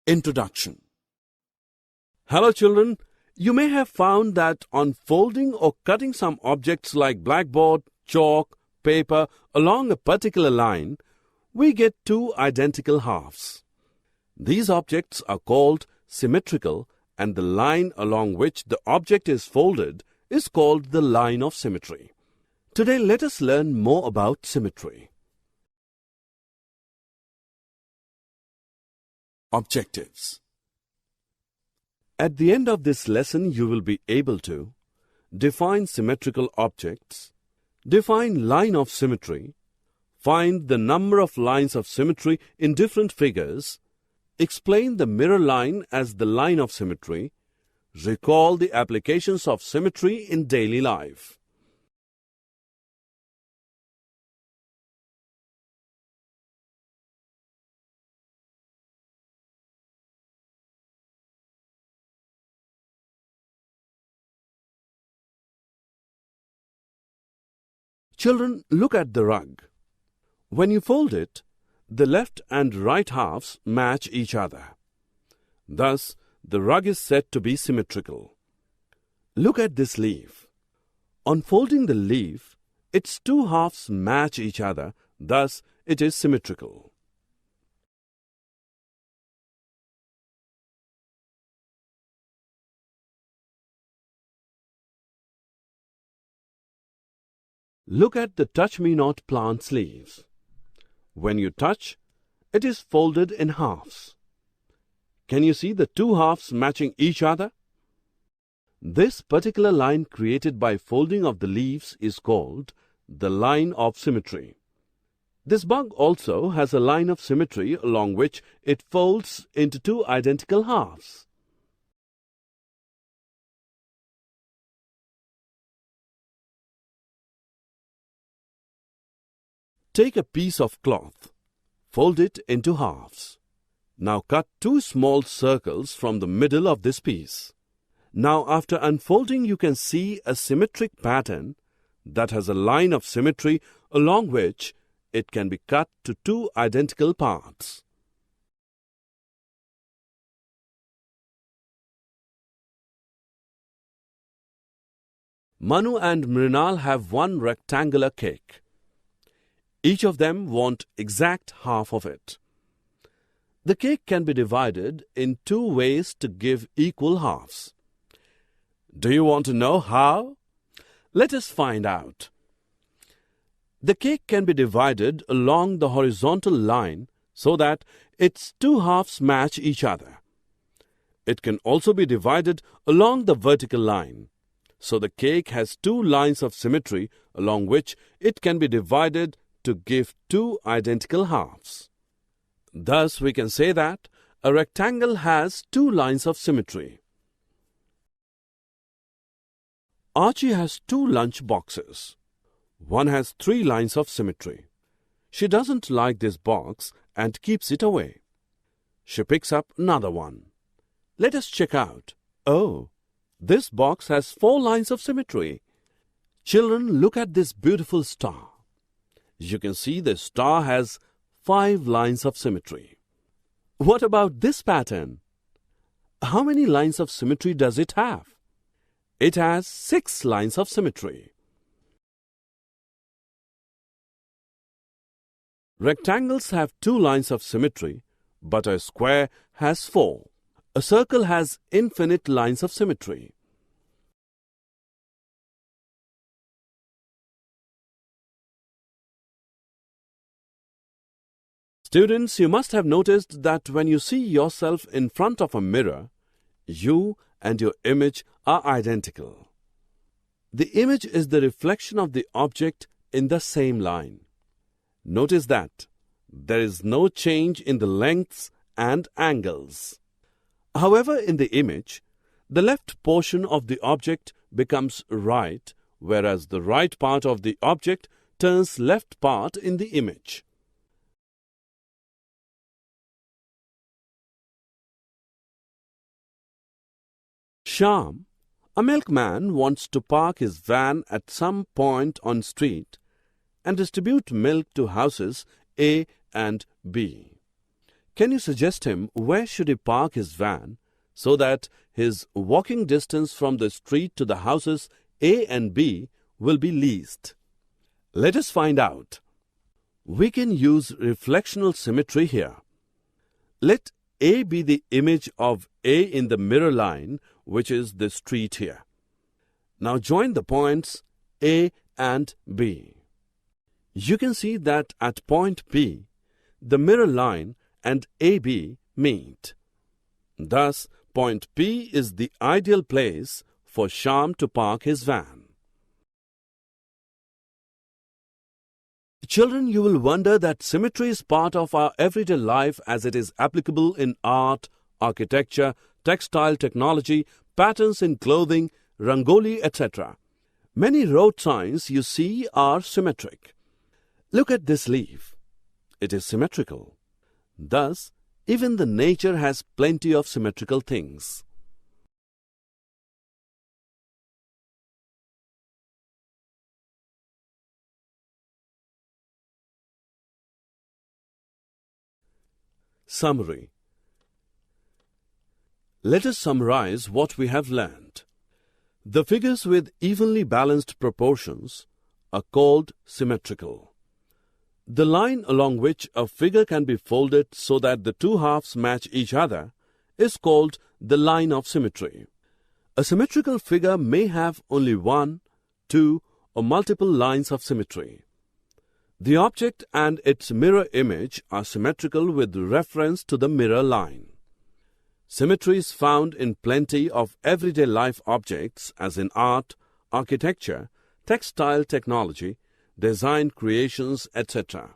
Introduction. Hello children, you may have found that on folding or cutting some objects like blackboard, chalk, paper along a particular line, we get two identical halves. These objects are called symmetrical, and the line along which the object is folded is called the line of symmetry. Today let us learn more about symmetry. Objectives. At the end of this lesson, you will be able to define symmetrical objects, define line of symmetry, find the number of lines of symmetry in different figures, explain the mirror line as the line of symmetry, recall the applications of symmetry in daily life. Children, look at the rug. When you fold it, the left and right halves match each other. Thus, the rug is said to be symmetrical. Look at this leaf. On folding the leaf, its two halves match each other, thus it is symmetrical. Look at the touch-me-not plant's leaves. When you touch, it is folded in halves. Can you see the two halves matching each other? This particular line created by folding of the leaves is called the line of symmetry. This bug also has a line of symmetry along which it folds into two identical halves. Take a piece of cloth, fold it into halves. Now cut two small circles from the middle of this piece. Now after unfolding you can see a symmetric pattern that has a line of symmetry along which it can be cut to two identical parts. Manu and Mrinal have one rectangular cake. Each of them want exact half of it. The cake can be divided in two ways to give equal halves. Do you want to know how? Let us find out. The cake can be divided along the horizontal line so that its two halves match each other. It can also be divided along the vertical line. So the cake has two lines of symmetry along which it can be divided to give two identical halves. Thus, we can say that a rectangle has two lines of symmetry. Archie has two lunch boxes. One has three lines of symmetry. She doesn't like this box and keeps it away. She picks up another one. Let us check out. Oh, this box has four lines of symmetry. Children, look at this beautiful star. You can see the star has 5 lines of symmetry. What about this pattern? How many lines of symmetry does it have? It has 6 lines of symmetry. Rectangles have 2 lines of symmetry, but a square has 4. A circle has infinite lines of symmetry. Students, you must have noticed that when you see yourself in front of a mirror, you and your image are identical. The image is the reflection of the object in the same line. Notice that there is no change in the lengths and angles. However, in the image, the left portion of the object becomes right, whereas the right part of the object turns left part in the image. Shyam, a milkman, wants to park his van at some point on street and distribute milk to houses A and B. Can you suggest him where should he park his van so that his walking distance from the street to the houses A and B will be least? Let us find out. We can use reflectional symmetry here. Let A be the image of A in the mirror line, which is the street here. Now join the points A and B. You can see that at point B, the mirror line and AB meet. Thus, point P is the ideal place for Shyam to park his van. Children, you will wonder that symmetry is part of our everyday life as it is applicable in art, architecture, textile technology, patterns in clothing, rangoli, etc. Many road signs you see are symmetric. Look at this leaf. It is symmetrical. Thus, even the nature has plenty of symmetrical things. Summary. Let us summarize what we have learned. The figures with evenly balanced proportions are called symmetrical. The line along which a figure can be folded so that the two halves match each other is called the line of symmetry. A symmetrical figure may have only one, two, or multiple lines of symmetry. The object and its mirror image are symmetrical with reference to the mirror line. Symmetry is found in plenty of everyday life objects as in art, architecture, textile technology, design creations, etc.